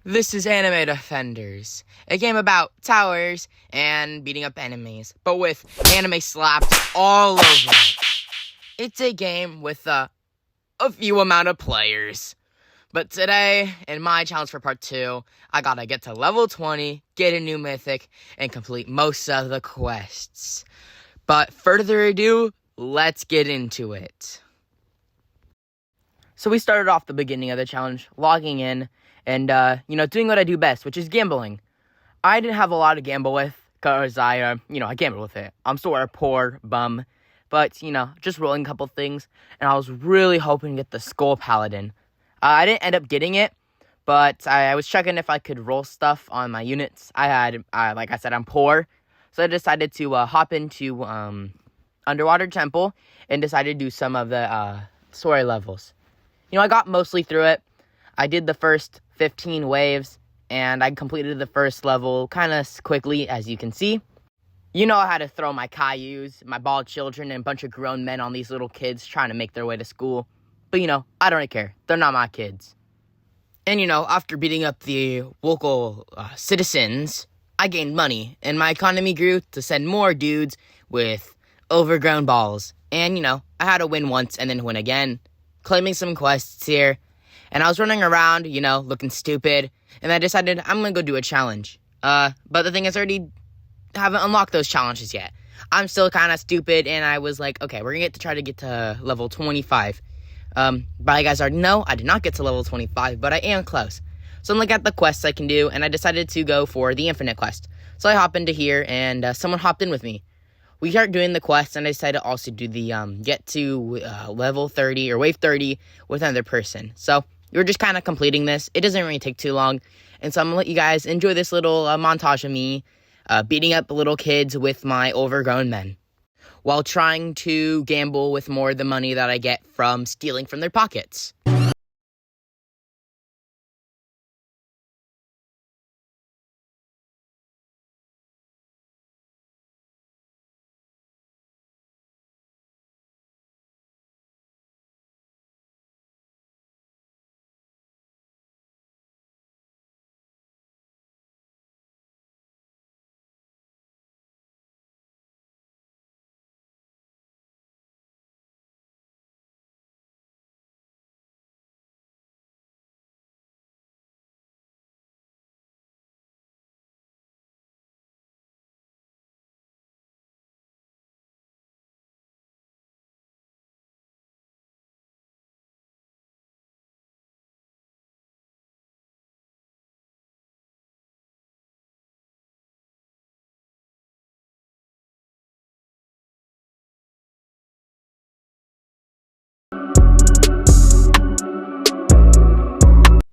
This is Anime Defenders, a game about towers and beating up enemies, but with anime slapped all over it. It's a game with a few amount of players. But today, in my challenge for part 2, I gotta get to level 20, get a new mythic, and complete most of the quests. But further ado, let's get into it. So we started off the beginning of the challenge, logging in, and, doing what I do best, which is gambling. I didn't have a lot to gamble with, because I gambled with it. I'm still a poor bum, but, just rolling a couple things, and I was really hoping to get the Skull Paladin. I didn't end up getting it, but I was checking if I could roll stuff on my units. Like I said, I'm poor, so I decided to hop into Underwater Temple, and decided to do some of the story levels. I got mostly through it. I did the first 15 waves, and I completed the first level kind of quickly, as you can see. I had to throw my Cailloux, my bald children, and a bunch of grown men on these little kids trying to make their way to school. But, I don't really care. They're not my kids. And, after beating up the local citizens, I gained money, and my economy grew to send more dudes with overgrown balls. And, I had to win once and then win again, claiming some quests here. And I was running around, looking stupid. And I decided I'm going to go do a challenge. But the thing is, I already haven't unlocked those challenges yet. I'm still kind of stupid. And I was like, okay, we're going to try to get to level 25. But you guys already know, I did not get to level 25. But I am close. So I'm looking at the quests I can do. And I decided to go for the infinite quest. So I hop into here. And someone hopped in with me. We start doing the quest. And I decided to also do the get to level 30 or wave 30 with another person. So we're just kind of completing this. It doesn't really take too long. And so I'm going to let you guys enjoy this little montage of me beating up little kids with my overgrown men, while trying to gamble with more of the money that I get from stealing from their pockets.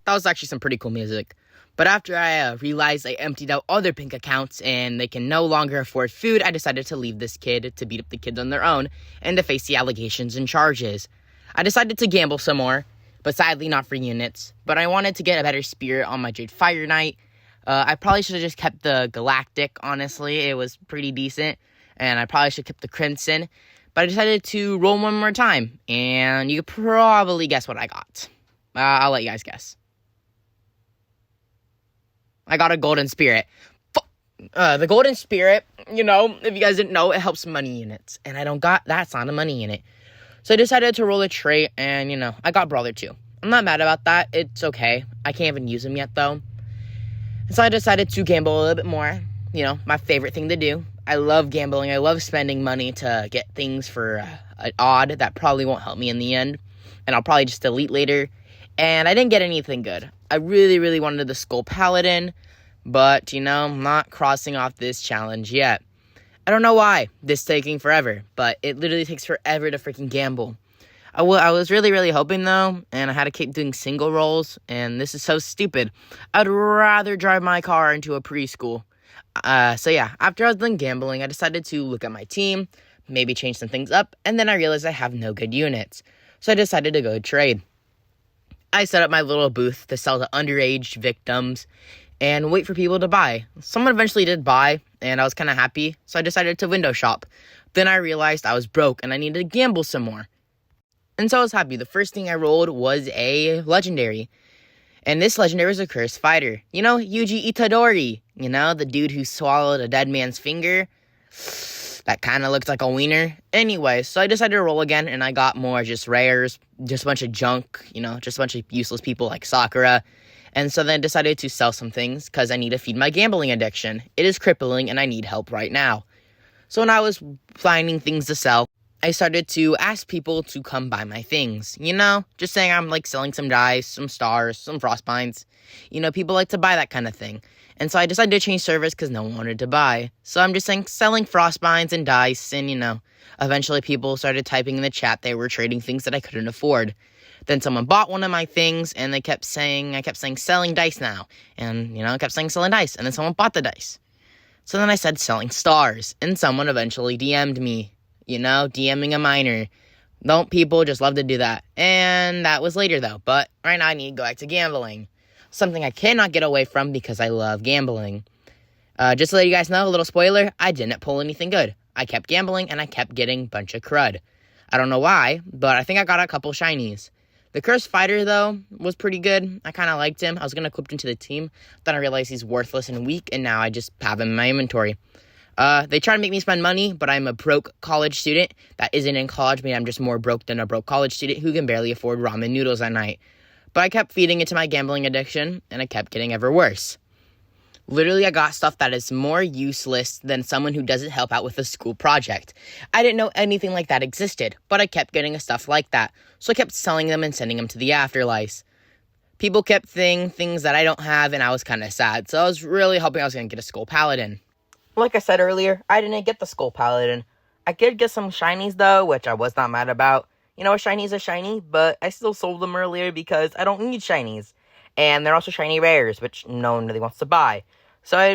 That was actually some pretty cool music. But after I realized I emptied out other pink accounts and they can no longer afford food, I decided to leave this kid to beat up the kids on their own and to face the allegations and charges. I decided to gamble some more, but sadly not for units. But I wanted to get a better spirit on my Jade Fire Knight. I probably should have just kept the Galactic, honestly. It was pretty decent. And I probably should have kept the Crimson. But I decided to roll one more time. And you could probably guess what I got. I'll let you guys guess. I got a Golden Spirit. The Golden Spirit, if you guys didn't know, it helps money units. And I don't got that sound of money in it. So I decided to roll a trait, and, I got Brawler 2. I'm not mad about that. It's okay. I can't even use him yet, though. And so I decided to gamble a little bit more. My favorite thing to do. I love gambling. I love spending money to get things for an odd that probably won't help me in the end. And I'll probably just delete later. And I didn't get anything good. I really, really wanted the Skull Paladin. But, I'm not crossing off this challenge yet. I don't know why this is taking forever. But it literally takes forever to freaking gamble. I was really, really hoping, though. And I had to keep doing single rolls. And this is so stupid. I'd rather drive my car into a preschool. So yeah, after I was done gambling, I decided to look at my team. Maybe change some things up. And then I realized I have no good units. So I decided to go trade. I set up my little booth to sell to underage victims and wait for people to buy. Someone eventually did buy, and I was kind of happy, so I decided to window shop. Then I realized I was broke, and I needed to gamble some more. And so I was happy. The first thing I rolled was a legendary. And this legendary was a cursed fighter. You know, Yuji Itadori. You know, the dude who swallowed a dead man's finger. That kind of looks like a wiener. Anyway, so I decided to roll again, and I got more just rares, just a bunch of junk, you know, just a bunch of useless people like Sakura. And so then I decided to sell some things, because I need to feed my gambling addiction. It is crippling, and I need help right now. So when I was finding things to sell, I started to ask people to come buy my things. You know, just saying I'm like selling some dice, some stars, some frostbinds. You know, people like to buy that kind of thing. And so I decided to change servers because no one wanted to buy. So I'm just saying selling frostbinds and dice, and you know, eventually people started typing in the chat they were trading things that I couldn't afford. Then someone bought one of my things, and I kept saying selling dice now. And, you know, I kept saying selling dice, and then someone bought the dice. So then I said selling stars, and someone eventually DM'd me. You know, DMing a minor. Don't people just love to do that? And that was later, though. But right now I need to go back to gambling. Something I cannot get away from because I love gambling. Just to let you guys know, a little spoiler, I didn't pull anything good. I kept gambling, and I kept getting a bunch of crud. I don't know why, but I think I got a couple shinies. The Cursed Fighter, though, was pretty good. I kind of liked him. I was going to equip him to the team. Then I realized he's worthless and weak, and now I just have him in my inventory. They try to make me spend money, but I'm a broke college student that isn't in college. Maybe I'm just more broke than a broke college student who can barely afford ramen noodles at night. But I kept feeding into my gambling addiction, and it kept getting ever worse. Literally, I got stuff that is more useless than someone who doesn't help out with a school project. I didn't know anything like that existed, but I kept getting stuff like that. So I kept selling them and sending them to the afterlife. People kept saying things that I don't have, and I was kind of sad. So I was really hoping I was going to get a Skull Paladin. Like I said earlier, I didn't get the Skull Paladin. I did get some shinies, though, which I was not mad about. You know, a shiny is a shiny, but I still sold them earlier because I don't need shinies. And they're also shiny rares, which no one really wants to buy. So I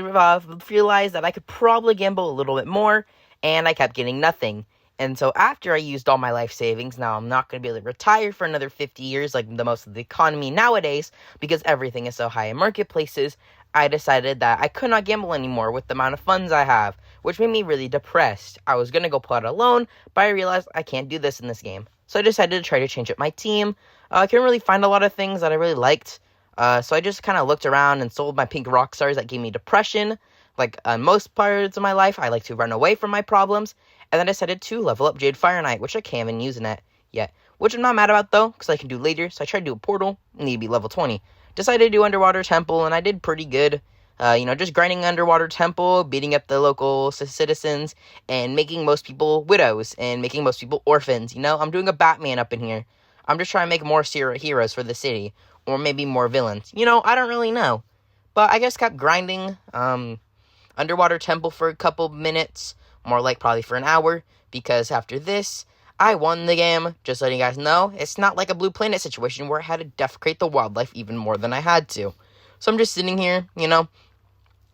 realized that I could probably gamble a little bit more, and I kept getting nothing. And so after I used all my life savings, now I'm not going to be able to retire for another 50 years like the most of the economy nowadays, because everything is so high in marketplaces, I decided that I could not gamble anymore with the amount of funds I have, which made me really depressed. I was going to go pull out a loan, but I realized I can't do this in this game. So I decided to try to change up my team. I couldn't really find a lot of things that I really liked. So I just kind of looked around and sold my pink rock stars that gave me depression. Like most parts of my life, I like to run away from my problems. And then I decided to level up Jade Fire Knight, which I can't even use in it yet. Which I'm not mad about, though, because I can do later. So I tried to do a portal, need to be level 20. Decided to do Underwater Temple, and I did pretty good. Just grinding Underwater Temple, beating up the local citizens, and making most people widows, and making most people orphans. You know, I'm doing a Batman up in here. I'm just trying to make more heroes for the city, or maybe more villains. You know, I don't really know. But I just kept grinding Underwater Temple for a couple minutes, more like probably for an hour, because after this, I won the game. Just letting you guys know, it's not like a Blue Planet situation where I had to defecate the wildlife even more than I had to. So I'm just sitting here, you know,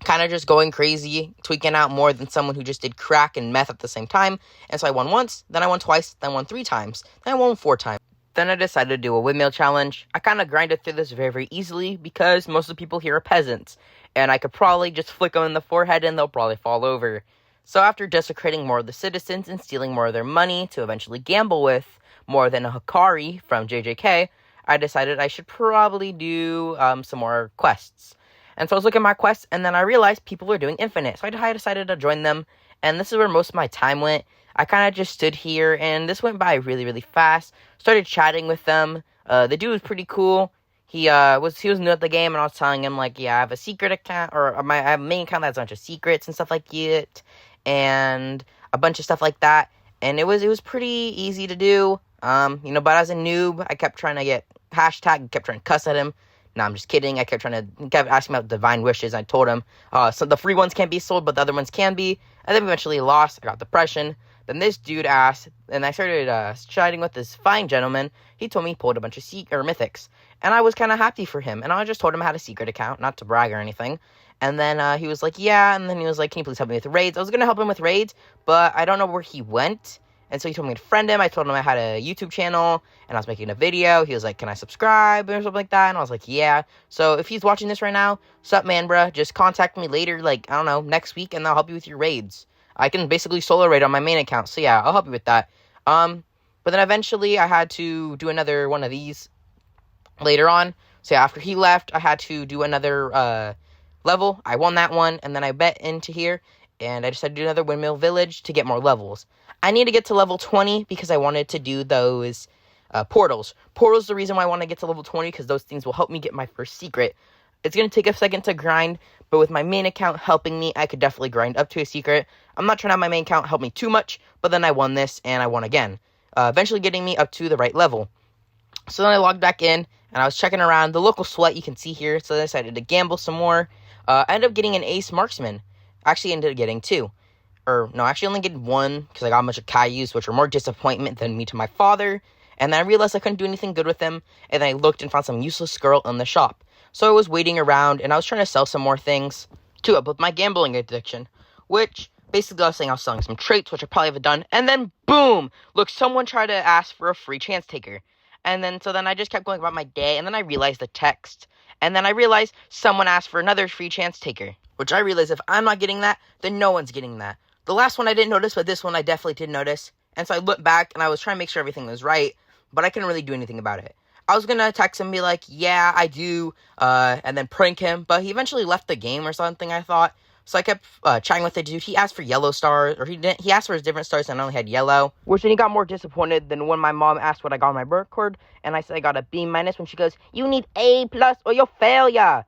kind of just going crazy, tweaking out more than someone who just did crack and meth at the same time. And so I won once, then I won twice, then I won 3 times, then I won 4 times. Then I decided to do a windmill challenge. I kind of grinded through this very, very easily because most of the people here are peasants. And I could probably just flick them in the forehead and they'll probably fall over. So after desecrating more of the citizens and stealing more of their money to eventually gamble with more than a Hikari from JJK, I decided I should probably do some more quests. And so I was looking at my quests, and then I realized people were doing Infinite. So I decided to join them, and this is where most of my time went. I kind of just stood here, and this went by really, really fast. Started chatting with them. The dude was pretty cool. He was new at the game, and I was telling him, like, yeah, I have a secret account, or I have a main account that has a bunch of secrets and stuff like that, and a bunch of stuff like that. And it was pretty easy to do. But as a noob, I kept trying to get hashtag, kept trying to cuss at him. No, I'm just kidding. I kept asking about divine wishes. I told him, so the free ones can't be sold, but the other ones can be. And then eventually lost. I got depression. Then this dude asked, and I started chatting with this fine gentleman. He told me he pulled a bunch of mythics. And I was kind of happy for him. And I just told him I had a secret account, not to brag or anything. And then he was like, yeah. And then he was like, can you please help me with raids? I was going to help him with raids, but I don't know where he went. And so he told me to friend him. I told him I had a YouTube channel, and I was making a video. He was like, can I subscribe, or something like that? And I was like, yeah. So if he's watching this right now, sup, man, bruh, just contact me later, like, I don't know, next week, and I'll help you with your raids. I can basically solo raid on my main account, so yeah, I'll help you with that. But then eventually I had to do another one of these later on. So yeah, after he left, I had to do another level. I won that one, and then I bet into here, and I decided to do another Windmill Village to get more levels. I need to get to level 20 because I wanted to do those portals. Portals is the reason why I want to get to level 20, because those things will help me get my first secret. It's going to take a second to grind, but with my main account helping me, I could definitely grind up to a secret. I'm not trying to have my main account help me too much, but then I won this, and I won again, eventually getting me up to the right level. So then I logged back in, and I was checking around. The local sweat you can see here, so I decided to gamble some more. I ended up getting an ace marksman. Actually ended up getting 2. Or, no, actually only getting 1, because I got a bunch of Cailloux, which were more disappointment than me to my father. And then I realized I couldn't do anything good with them, and then I looked and found some useless girl in the shop. So I was waiting around, and I was trying to sell some more things to up with my gambling addiction, which basically I was saying I was selling some traits, which I probably haven't done, and then boom! Look, someone tried to ask for a free chance taker. And then, so then I just kept going about my day, and then I realized the text, and then I realized someone asked for another free chance taker, which I realized if I'm not getting that, then no one's getting that. The last one I didn't notice, but this one I definitely did notice, and so I looked back, and I was trying to make sure everything was right, but I couldn't really do anything about it. I was gonna text him and be like, yeah, I do, and then prank him, but he eventually left the game or something, I thought. So I kept chatting with the dude. He asked for yellow stars, or he asked for his different stars, and I only had yellow. Which then he got more disappointed than when my mom asked what I got on my birth card, and I said I got a B- when she goes, you need A+ or you'll fail ya.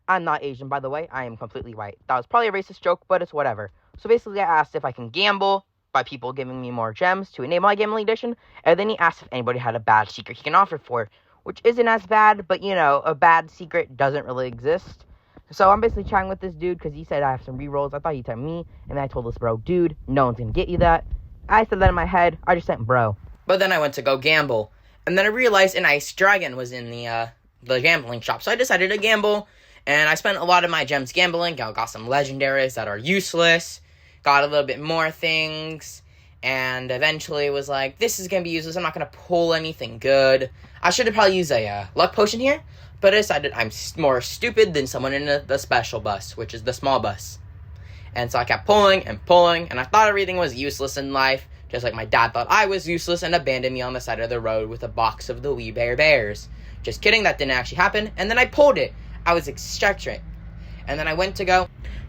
I'm not Asian, by the way. I am completely white. That was probably a racist joke, but it's whatever. So basically I asked if I can gamble by people giving me more gems to enable my gambling addiction, and then he asked if anybody had a bad secret he can offer for, which isn't as bad, but, you know, a bad secret doesn't really exist. So I'm basically chatting with this dude because he said I have some rerolls. I thought he'd tell me, and then I told this bro, dude, no one's going to get you that. I said that in my head. I just sent bro. But then I went to go gamble, and then I realized an ice dragon was in the gambling shop. So I decided to gamble, and I spent a lot of my gems gambling. I got some legendaries that are useless, got a little bit more things, and eventually was like, this is going to be useless. I'm not going to pull anything good. I should have probably used a luck potion here, but I decided I'm more stupid than someone in the special bus, which is the small bus. And so I kept pulling, and I thought everything was useless in life, just like my dad thought I was useless and abandoned me on the side of the road with a box of the Wee Bear Bears. Just kidding, that didn't actually happen, and then I pulled it. I was ecstatic. And then I went to go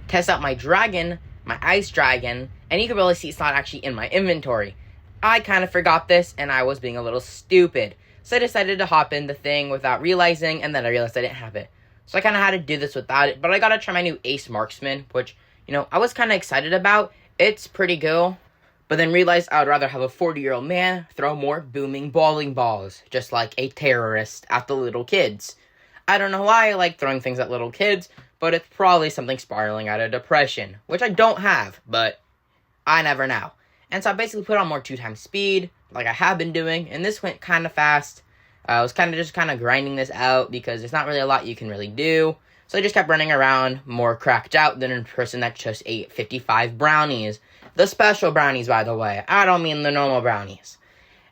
test out my dragon, my ice dragon, and you can really see it's not actually in my inventory. I kind of forgot this, and I was being a little stupid. So I decided to hop in the thing without realizing, and then I realized I didn't have it. So I kind of had to do this without it, but I got to try my new Ace Marksman, which, you know, I was kind of excited about. It's pretty cool, but then realized I would rather have a 40-year-old man throw more booming bowling balls, just like a terrorist at the little kids. I don't know why I like throwing things at little kids, but it's probably something spiraling out of depression, which I don't have, but I never know. And so I basically put on more 2x speed, like I have been doing, and this went kind of fast. I was kind of grinding this out because there's not really a lot you can really do. So I just kept running around, more cracked out than a person that just ate 55 brownies. The special brownies, by the way. I don't mean the normal brownies.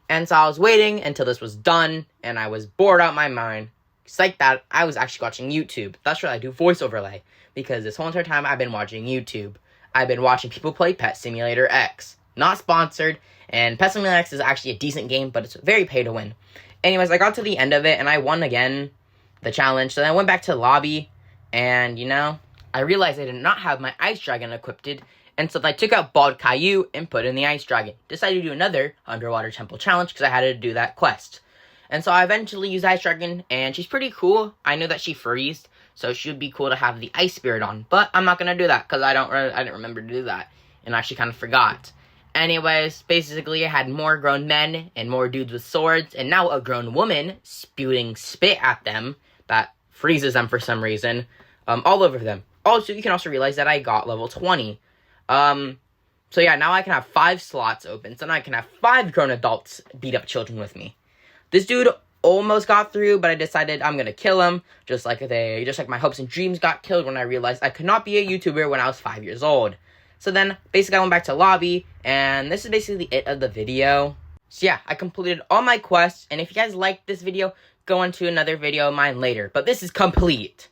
And so I was waiting until this was done, and I was bored out my mind. It's like that, I was actually watching YouTube. That's why I do voice overlay, because this whole entire time I've been watching YouTube. I've been watching people play Pet Simulator X. Not sponsored, and Pet Simulator X is actually a decent game, but it's very pay to win. Anyways, I got to the end of it, and I won again the challenge. So then I went back to the lobby, and, you know, I realized I did not have my Ice Dragon equipped, and so I took out Bald Caillou and put in the Ice Dragon. Decided to do another Underwater Temple challenge, because I had to do that quest. And so I eventually used Ice Dragon, and she's pretty cool. I knew that she freezed, so she would be cool to have the Ice Spirit on. But I'm not going to do that, because I didn't remember to do that, and I actually kind of forgot. Anyways, basically I had more grown men and more dudes with swords, and now a grown woman spewing spit at them that freezes them for some reason, all over them. Also, you can also realize that I got level 20. So yeah, now I can have 5 slots open, so now I can have 5 grown adults beat up children with me. This dude almost got through, but I decided I'm gonna kill him, just like my hopes and dreams got killed when I realized I could not be a YouTuber when I was 5 years old. So then, basically I went back to lobby, and this is basically it of the video. So yeah, I completed all my quests, and if you guys liked this video, go on to another video of mine later. But this is complete.